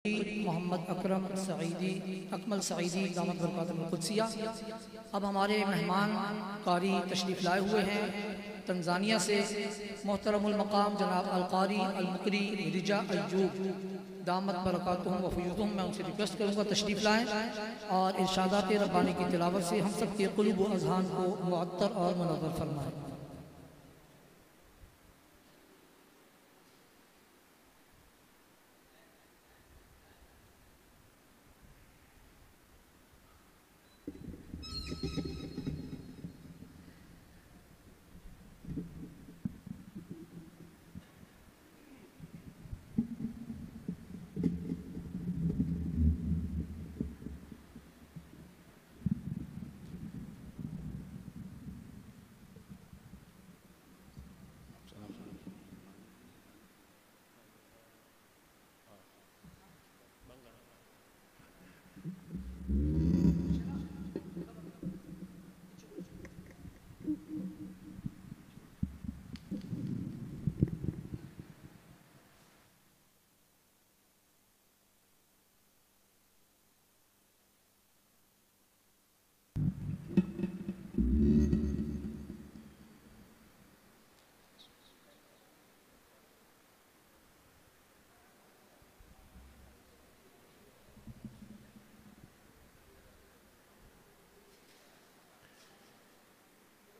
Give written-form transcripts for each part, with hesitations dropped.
मोहम्मद अकरम सईदी अकमल सईदी दामत बरकातुहुल कुद्सिया। अब हमारे मेहमान कारी तशरीफ़ लाए हुए हैं तंजानिया से। मोहतरमुल मकाम जनाब अल-कारी अल-मुकरी रिजा अय्यूब दामत बरकातुहुम व फयूज़ुहुम, मैं उनसे रिक्वेस्ट करूँगा तशरीफ़ लाएँ और इरशादात रब्बानी की तिलावत से हम सब के क़ुलूब व अज़हान को मुअत्तर और मुनव्वर फरमाएँ।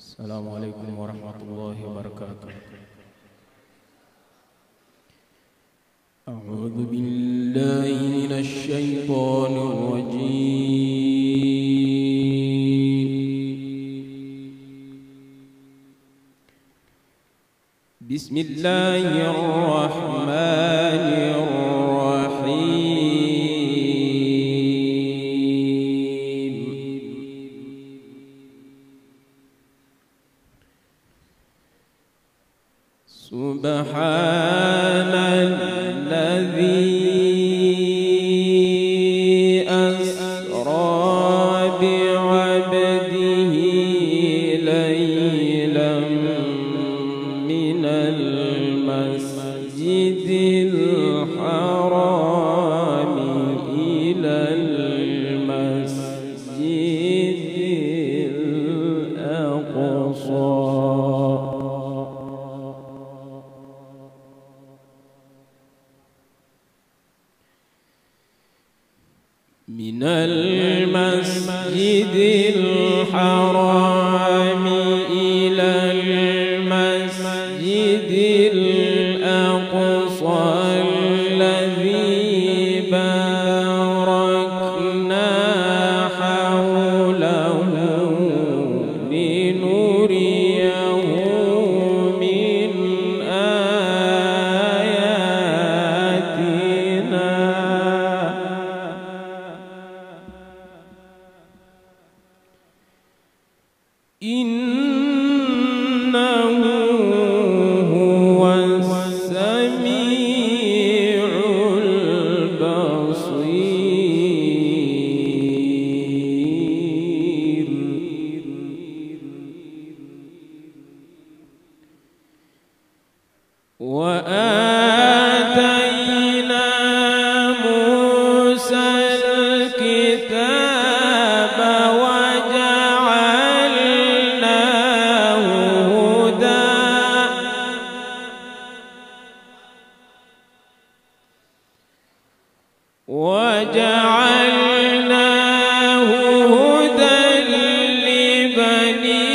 अस्सलामु अलैकुम वरहमतुल्लाहि वबरकातुह। अऊज़ु बिल्लाहि मिनश शैतानिर रजीम। बिस्मिल्लाहिर रहमानिर रहीम। सुब्हानल्लज़ी अस्रा बिअब्दिही लैलन मिनल मस्जिदिल हरामी इलल मस्जिदिल अक़सा। मिनल मस्जिदिल हरामी इलल मस्जिदिल अक़सा अल्लज़ी बारकना हौलहु लिनुरियहु मिन आयातिना। इन्नहु हुवस्समीउल बसीर। वआतैना मूसल किताब وجعلناه هدى لبني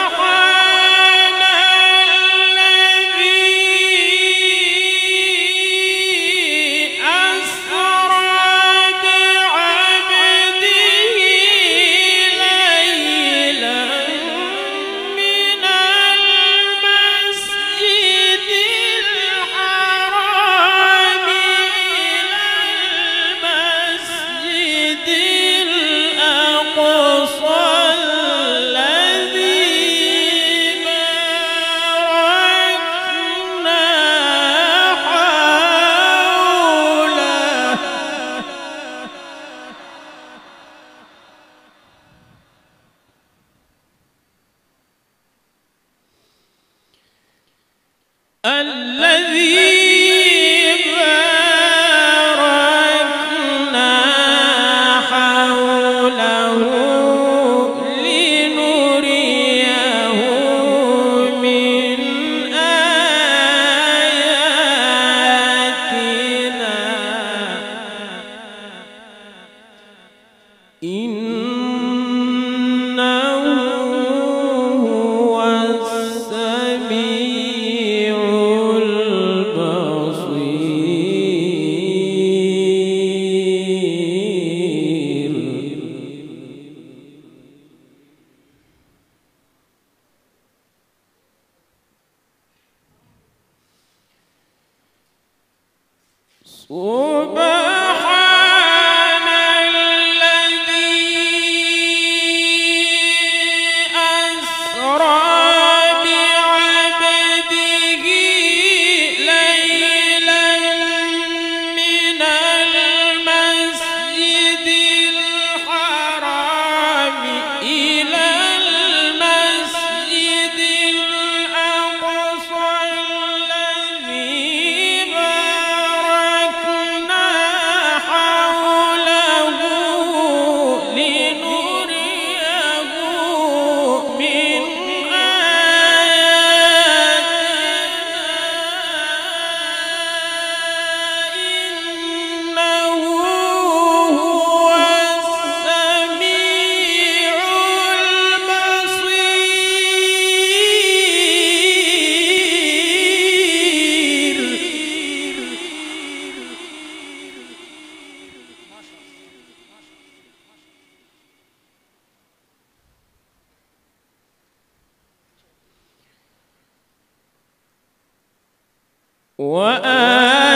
سبحان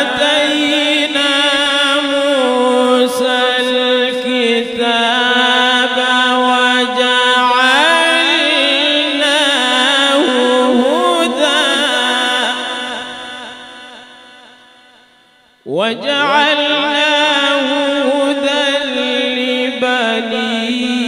وآتينا موسى الكتاب وجعلناه هدى لبني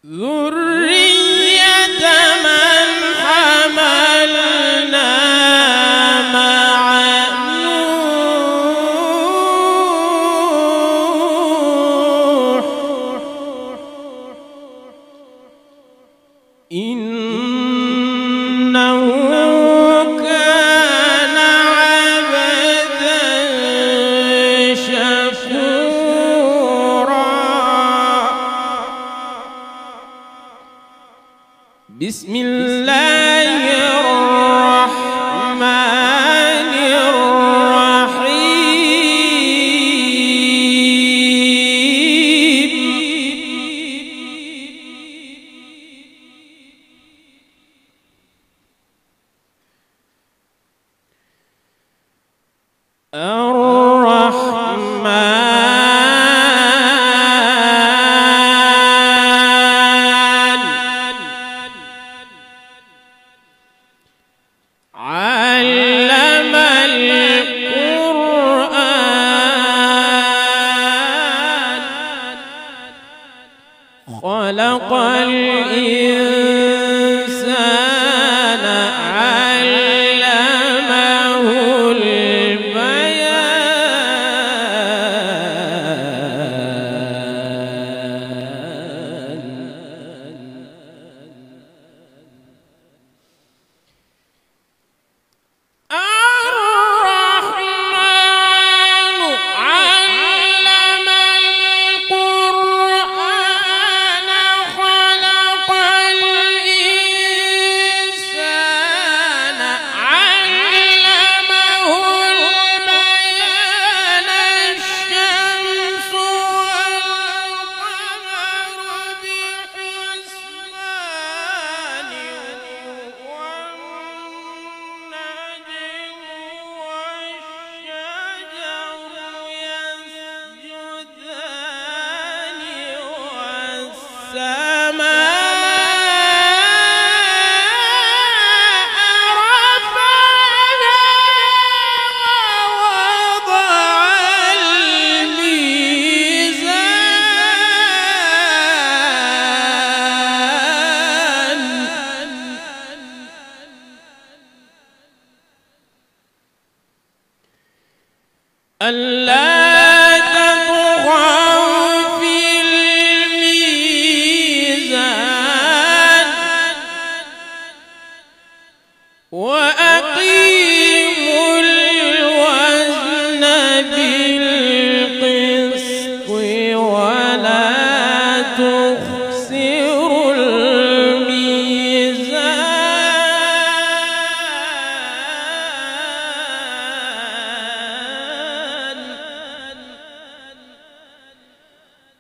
ذرية من حملنا مع نوح إنه كان عبدا شكورا. بسم الله الرحمن الرحيم. علم القرآن خلق الإنسان علمه البيان.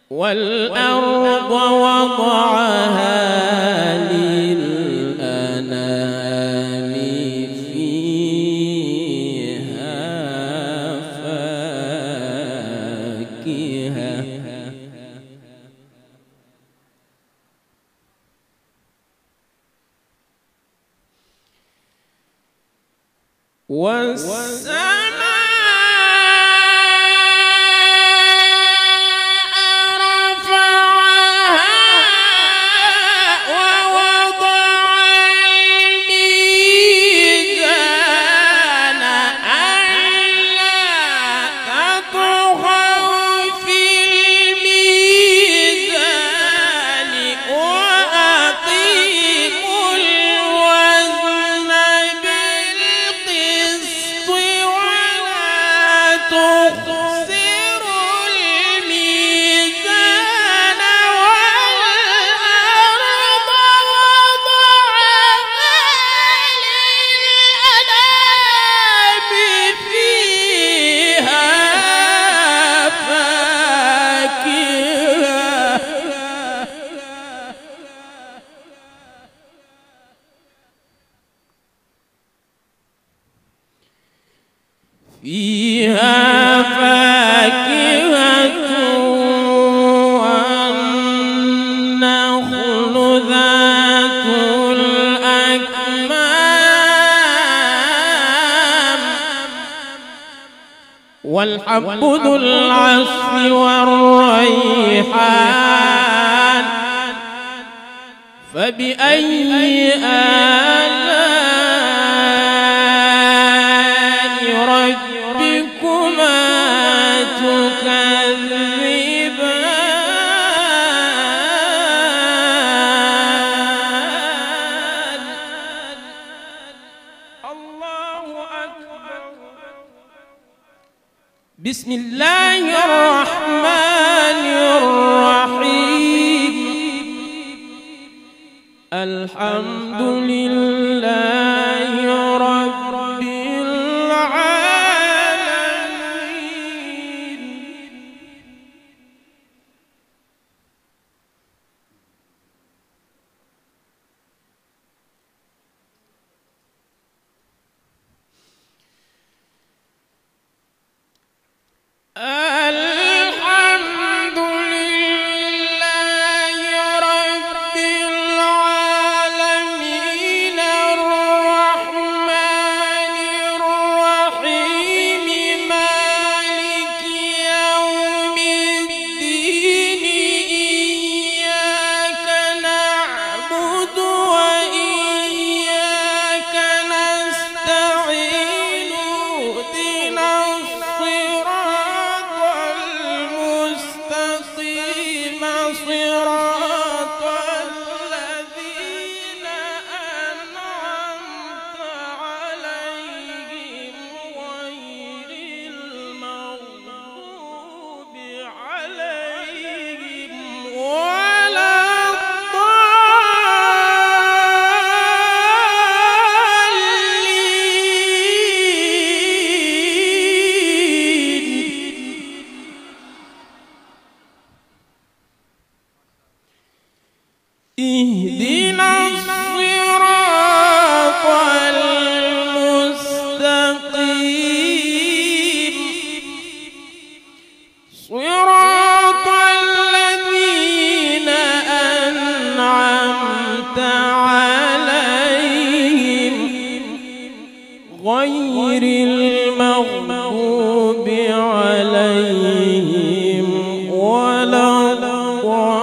والأرض وضعها للأنام فيها فاكهة والسماء فيها فاكهة والنخل ذات الأكمام والحب ذو العصف والريحان فبأي آلاء ربكما تكذبان الله أكبر. بسم الله الرحمن الرحيم الحمد لله رب العالمين الحمد لله رب العالمين الرحمن الرحيم مالك يوم الدين إياك نعبد وإياك نستعين اهدنا الصراط المستقيم صراط الذين أنعمت عليهم غير المغضوب عليهم ولا الضالين اهدنا الصراط المستقيم صراط الذين أنعمت عليهم غير المغضوب عليهم ولا الضالين